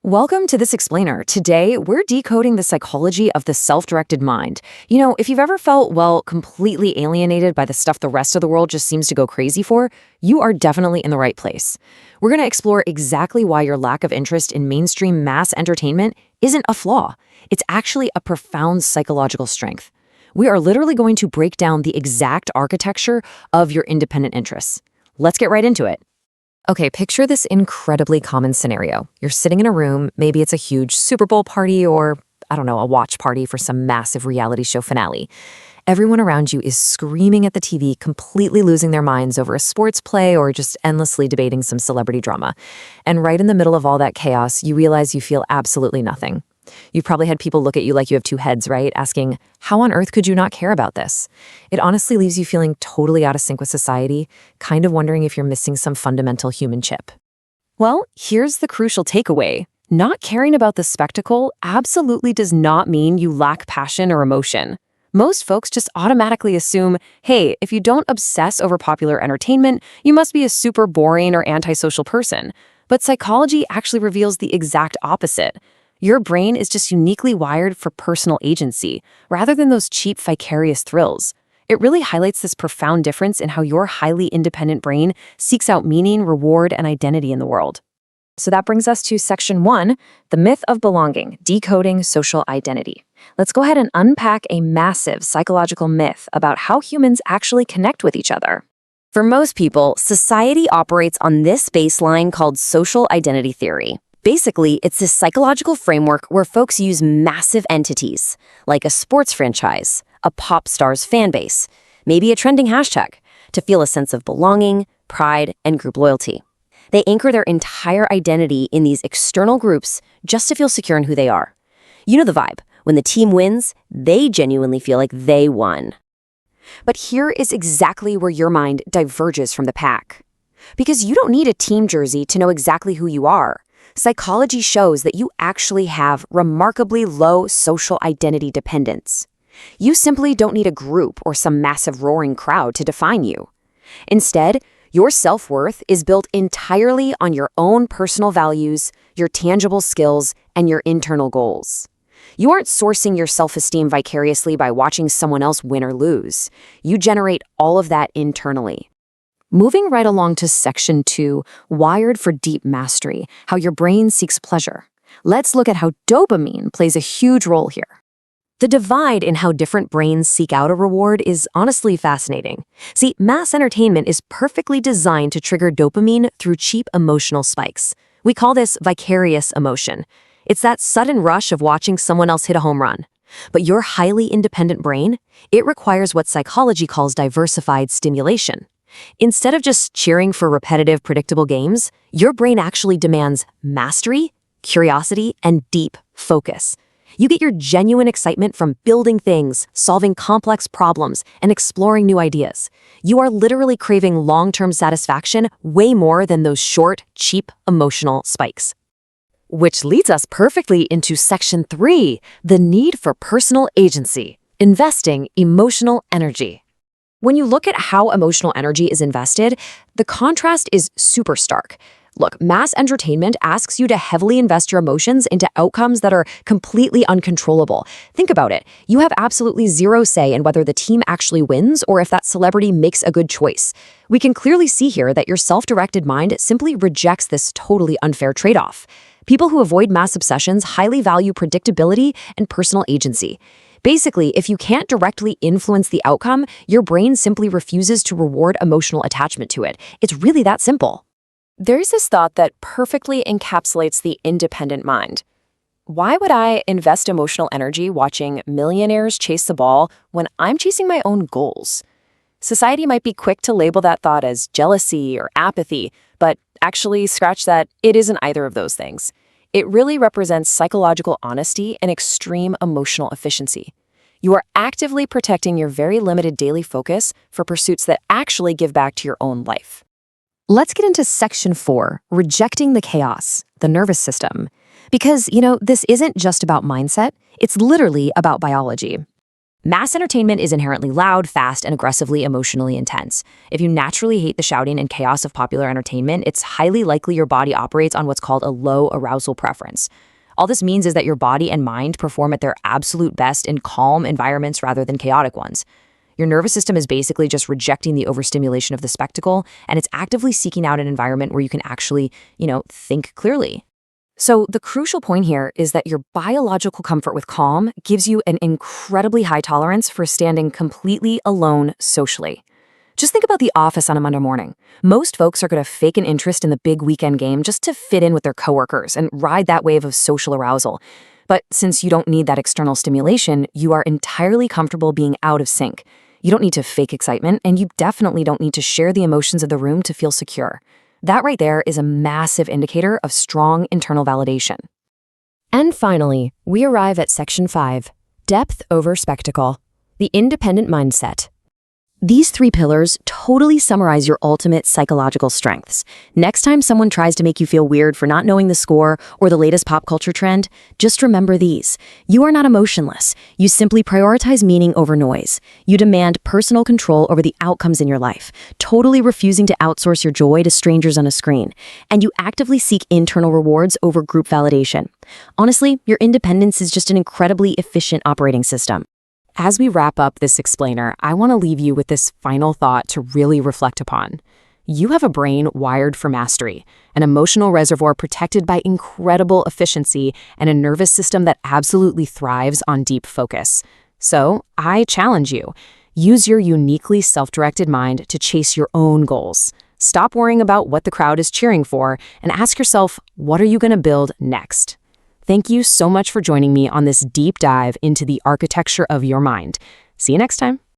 Welcome to this explainer. Today, we're decoding the psychology of the self-directed mind. If you've ever felt, completely alienated by the stuff the rest of the world just seems to go crazy for, you are definitely in the right place. We're going to explore exactly why your lack of interest in mainstream mass entertainment isn't a flaw. It's actually a profound psychological strength. We are literally going to break down the exact architecture of your independent interests. Let's get right into it. Okay, picture this incredibly common scenario. You're sitting in a room, maybe it's a huge Super Bowl party or, a watch party for some massive reality show finale. Everyone around you is screaming at the TV, completely losing their minds over a sports play or just endlessly debating some celebrity drama. And right in the middle of all that chaos, you realize you feel absolutely nothing. You've probably had people look at you like you have two heads, right? Asking, how on earth could you not care about this? It honestly leaves you feeling totally out of sync with society, kind of wondering if you're missing some fundamental human chip. Well, here's the crucial takeaway. Not caring about the spectacle absolutely does not mean you lack passion or emotion. Most folks just automatically assume, hey, if you don't obsess over popular entertainment, you must be a super boring or antisocial person. But psychology actually reveals the exact opposite. Your brain is just uniquely wired for personal agency, rather than those cheap vicarious thrills. It really highlights this profound difference in how your highly independent brain seeks out meaning, reward, and identity in the world. So that brings us to Section 1, the myth of belonging, decoding social identity. Let's go ahead and unpack a massive psychological myth about how humans actually connect with each other. For most people, society operates on this baseline called social identity theory. Basically, it's this psychological framework where folks use massive entities, like a sports franchise, a pop star's fan base, maybe a trending hashtag, to feel a sense of belonging, pride, and group loyalty. They anchor their entire identity in these external groups just to feel secure in who they are. You know the vibe. When the team wins, they genuinely feel like they won. But here is exactly where your mind diverges from the pack. Because you don't need a team jersey to know exactly who you are. Psychology shows that you actually have remarkably low social identity dependence. You simply don't need a group or some massive roaring crowd to define you. Instead, your self-worth is built entirely on your own personal values, your tangible skills, and your internal goals. You aren't sourcing your self-esteem vicariously by watching someone else win or lose. You generate all of that internally. Moving right along to Section 2, Wired for Deep Mastery, How Your Brain Seeks Pleasure. Let's look at how dopamine plays a huge role here. The divide in how different brains seek out a reward is honestly fascinating. See, mass entertainment is perfectly designed to trigger dopamine through cheap emotional spikes. We call this vicarious emotion. It's that sudden rush of watching someone else hit a home run. But your highly independent brain, it requires what psychology calls diversified stimulation. Instead of just cheering for repetitive, predictable games, your brain actually demands mastery, curiosity, and deep focus. You get your genuine excitement from building things, solving complex problems, and exploring new ideas. You are literally craving long-term satisfaction way more than those short, cheap emotional spikes. Which leads us perfectly into Section 3, the need for personal agency, investing emotional energy. When you look at how emotional energy is invested, the contrast is super stark. Look, mass entertainment asks you to heavily invest your emotions into outcomes that are completely uncontrollable. Think about it. You have absolutely zero say in whether the team actually wins or if that celebrity makes a good choice. We can clearly see here that your self-directed mind simply rejects this totally unfair trade-off. People who avoid mass obsessions highly value predictability and personal agency. Basically, if you can't directly influence the outcome, your brain simply refuses to reward emotional attachment to it. It's really that simple. There's this thought that perfectly encapsulates the independent mind. Why would I invest emotional energy watching millionaires chase the ball when I'm chasing my own goals? Society might be quick to label that thought as jealousy or apathy, but actually, scratch that, it isn't either of those things. It really represents psychological honesty and extreme emotional efficiency. You are actively protecting your very limited daily focus for pursuits that actually give back to your own life. Let's get into Section 4, Rejecting the Chaos, the Nervous System. Because, this isn't just about mindset, it's literally about biology. Mass entertainment is inherently loud, fast, and aggressively emotionally intense. If you naturally hate the shouting and chaos of popular entertainment, it's highly likely your body operates on what's called a low arousal preference. All this means is that your body and mind perform at their absolute best in calm environments rather than chaotic ones. Your nervous system is basically just rejecting the overstimulation of the spectacle, and it's actively seeking out an environment where you can actually, think clearly. So the crucial point here is that your biological comfort with calm gives you an incredibly high tolerance for standing completely alone socially. Just think about the office on a Monday morning. Most folks are going to fake an interest in the big weekend game just to fit in with their coworkers and ride that wave of social arousal. But since you don't need that external stimulation, you are entirely comfortable being out of sync. You don't need to fake excitement, and you definitely don't need to share the emotions of the room to feel secure. That right there is a massive indicator of strong internal validation. And finally, we arrive at Section 5, Depth over Spectacle, the independent mindset. These 3 pillars totally summarize your ultimate psychological strengths. Next time someone tries to make you feel weird for not knowing the score or the latest pop culture trend, just remember these. You are not emotionless. You simply prioritize meaning over noise. You demand personal control over the outcomes in your life, totally refusing to outsource your joy to strangers on a screen. And you actively seek internal rewards over group validation. Honestly, your independence is just an incredibly efficient operating system. As we wrap up this explainer, I want to leave you with this final thought to really reflect upon. You have a brain wired for mastery, an emotional reservoir protected by incredible efficiency, and a nervous system that absolutely thrives on deep focus. So, I challenge you. Use your uniquely self-directed mind to chase your own goals. Stop worrying about what the crowd is cheering for and ask yourself, what are you going to build next? Thank you so much for joining me on this deep dive into the architecture of your mind. See you next time.